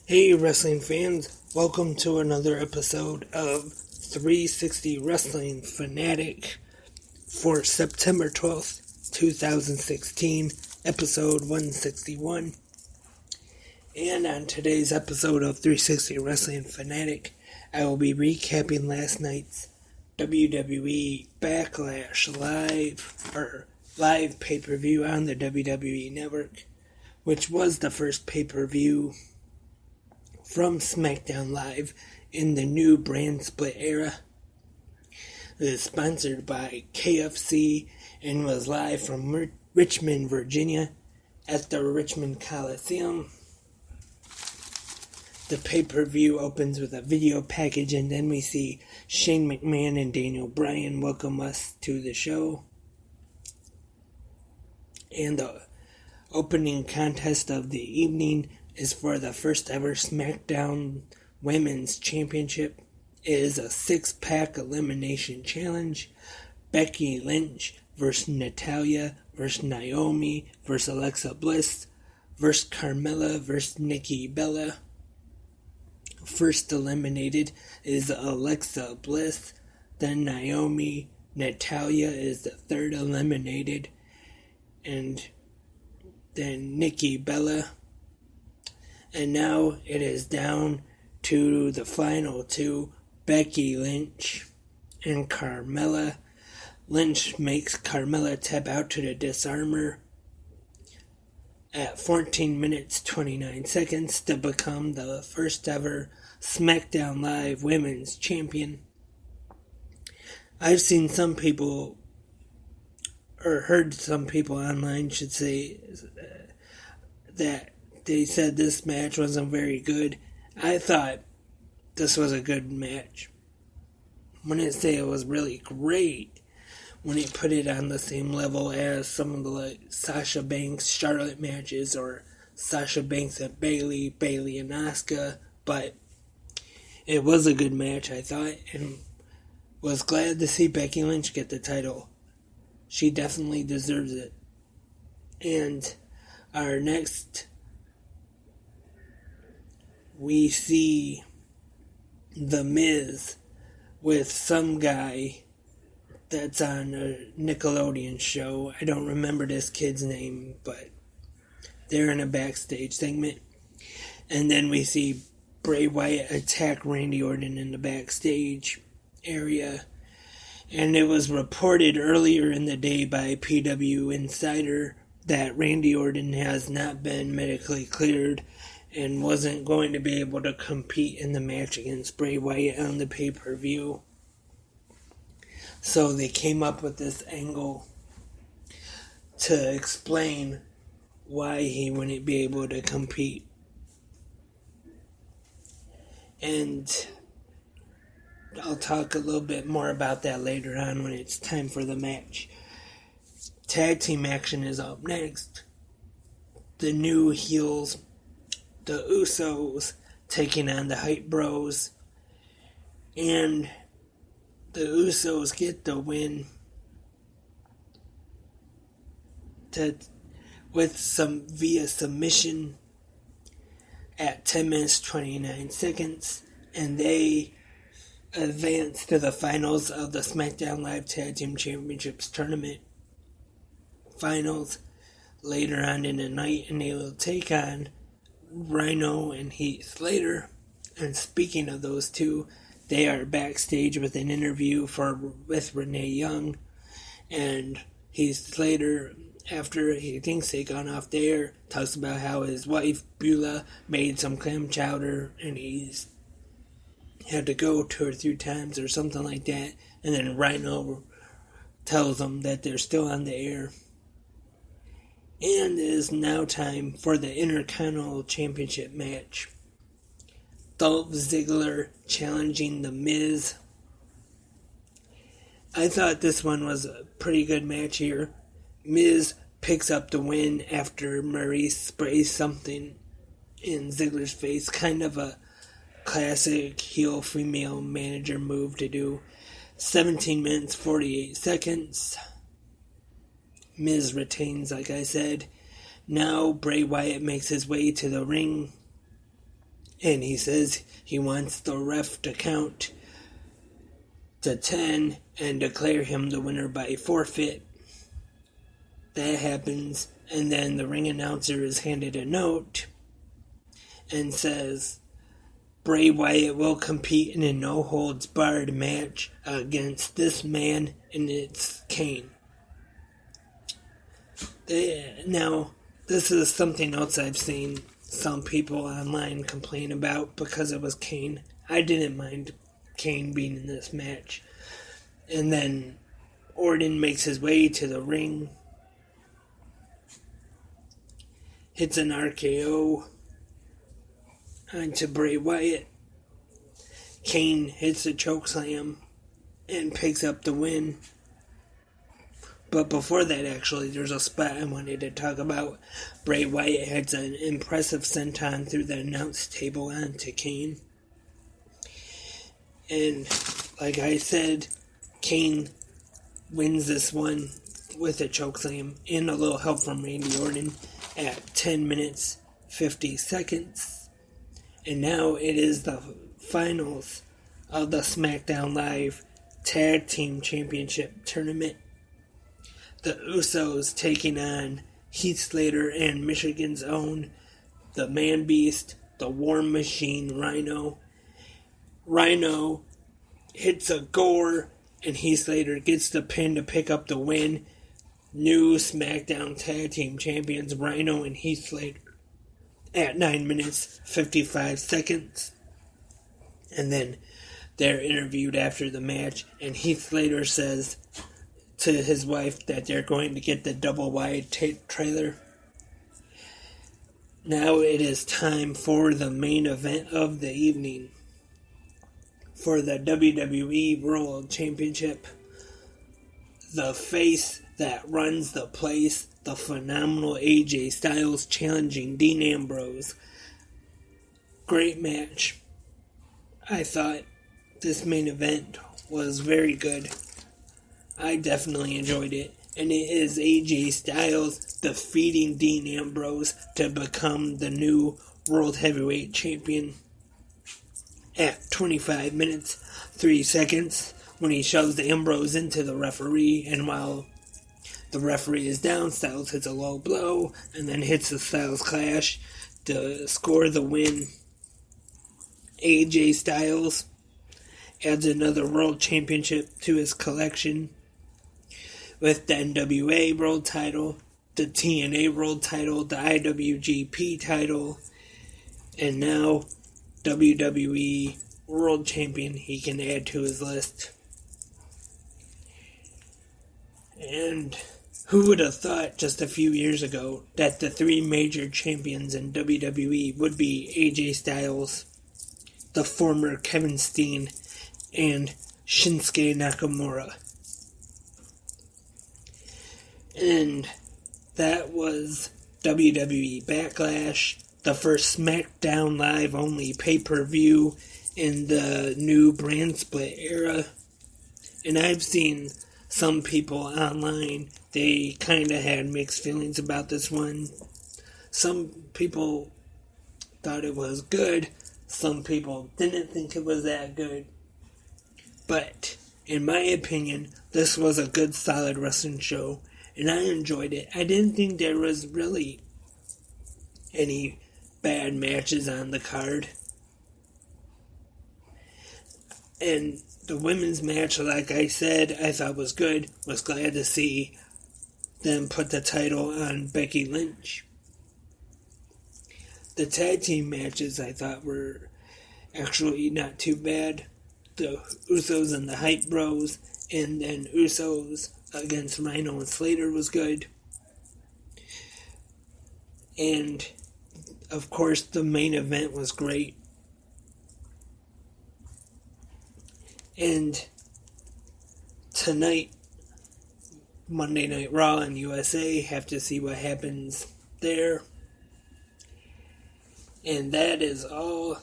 Hey wrestling fans, welcome to another episode of 360 Wrestling Fanatic for September 12th, 2016, episode 161. And on today's episode of 360 Wrestling Fanatic, I will be recapping last night's WWE Backlash live pay-per-view on the WWE Network, which was the first pay-per-view from SmackDown Live in the new brand split era. It is sponsored by KFC and was live from Richmond, Virginia at the Richmond Coliseum. The pay-per-view opens with a video package, and then we see Shane McMahon and Daniel Bryan welcome us to the show. And the opening contest of the evening is for the first ever SmackDown Women's Championship. It is a 6-pack elimination challenge. Becky Lynch versus Natalya versus Naomi versus Alexa Bliss versus Carmella versus Nikki Bella. First eliminated is Alexa Bliss, then Naomi. Natalya is the third eliminated, and then Nikki Bella. And now it is down to the final two, Becky Lynch and Carmella. Lynch makes Carmella tap out to the disarmer at 14 minutes 29 seconds to become the first ever SmackDown Live Women's Champion. I've seen some people, or heard some people online should say, that they said this match wasn't very good. I thought this was a good match. I wouldn't say it was really great when you put it on the same level as some of the Sasha Banks Charlotte matches, or Sasha Banks and Bayley and Asuka, but it was a good match, I thought, and was glad to see Becky Lynch get the title. She definitely deserves it. And our next, we see The Miz with some guy that's on a Nickelodeon show. I don't remember this kid's name, but they're in a backstage segment. And then we see Bray Wyatt attack Randy Orton in the backstage area. And it was reported earlier in the day by PW Insider that Randy Orton has not been medically cleared and wasn't going to be able to compete in the match against Bray Wyatt on the pay-per-view. So they came up with this angle to explain why he wouldn't be able to compete. And I'll talk a little bit more about that later on when it's time for the match. Tag team action is up next. The new heels, the Usos, taking on the Hype Bros. And the Usos get the win with some via submission at 10 minutes 29 seconds. And they advance to the finals of the SmackDown Live Tag Team Championships Tournament finals later on in the night, and they will take on Rhino and Heath Slater. And speaking of those two, they are backstage with an interview with Renee Young, and Heath Slater, after he thinks they gone off the air, talks about how his wife Beulah made some clam chowder and he's had to go 2 or 3 times or something like that. And then Rhino tells them that they're still on the air. And it is now time for the Intercontinental Championship match. Dolph Ziggler challenging The Miz. I thought this one was a pretty good match here. Miz picks up the win after Maurice sprays something in Ziggler's face. Kind of a classic heel female manager move to do. 17 minutes 48 seconds. Miz retains, like I said. Now Bray Wyatt makes his way to the ring and he says he wants the ref to count to 10 and declare him the winner by forfeit. That happens, and then the ring announcer is handed a note and says Bray Wyatt will compete in a no-holds-barred match against this man, and it's Kane. Now, this is something else I've seen some people online complain about because it was Kane. I didn't mind Kane being in this match. And then Orton makes his way to the ring, hits an RKO onto Bray Wyatt. Kane hits a chokeslam and picks up the win. But before that, actually, there's a spot I wanted to talk about. Bray Wyatt hits an impressive senton through the announce table onto Kane. And like I said, Kane wins this one with a chokeslam and a little help from Randy Orton at 10 minutes, 50 seconds. And now it is the finals of the SmackDown Live Tag Team Championship Tournament. The Usos taking on Heath Slater and Michigan's own, the Man Beast, the War Machine Rhino. Rhino hits a gore, and Heath Slater gets the pin to pick up the win. New SmackDown Tag Team Champions Rhino and Heath Slater at 9 minutes, 55 seconds. And then they're interviewed after the match, and Heath Slater says to his wife that they're going to get the double wide trailer. Now it is time for the main event of the evening. For the WWE World Championship, the face that runs the place, the phenomenal AJ Styles challenging Dean Ambrose. Great match. I thought this main event was very good. I definitely enjoyed it. And it is AJ Styles defeating Dean Ambrose to become the new World Heavyweight Champion at 25 minutes, 3 seconds when he shoves Ambrose into the referee, and while the referee is down, Styles hits a low blow and then hits the Styles Clash to score the win. AJ Styles adds another World Championship to his collection with the NWA World Title, the TNA World Title, the IWGP title, and now WWE World Champion he can add to his list. And who would have thought just a few years ago that the three major champions in WWE would be AJ Styles, the former Kevin Steen, and Shinsuke Nakamura. And that was WWE Backlash, the first SmackDown Live only pay-per-view in the new brand split era. And I've seen some people online, they kind of had mixed feelings about this one. Some people thought it was good, some people didn't think it was that good. But, in my opinion, this was a good, solid wrestling show, and I enjoyed it. I didn't think there was really any bad matches on the card. And the women's match, like I said, I thought was good. Was glad to see them put the title on Becky Lynch. The tag team matches I thought were actually not too bad. The Usos and the Hype Bros, and then Usos against Rhino and Slater was good. And, of course, the main event was great. And tonight, Monday Night Raw and USA, have to see what happens there. And that is all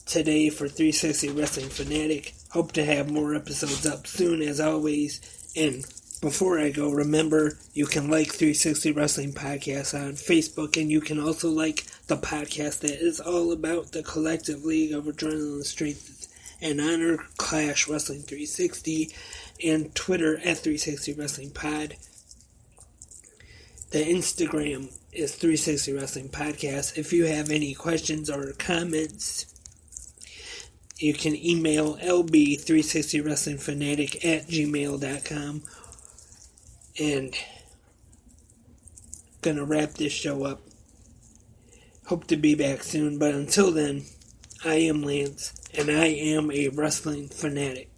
today for 360 Wrestling Fanatic. Hope to have more episodes up soon, as always. And before I go, remember, you can like 360 Wrestling Podcast on Facebook, and you can also like the podcast that is all about the collective league of adrenaline, strength, and honor, Clash Wrestling 360, and Twitter at 360 Wrestling Pod. The Instagram is 360 Wrestling Podcast. If you have any questions or comments, you can email lb360wrestlingfanatic at gmail.com. And gonna wrap this show up. Hope to be back soon, but until then, I am Lance, and I am a wrestling fanatic.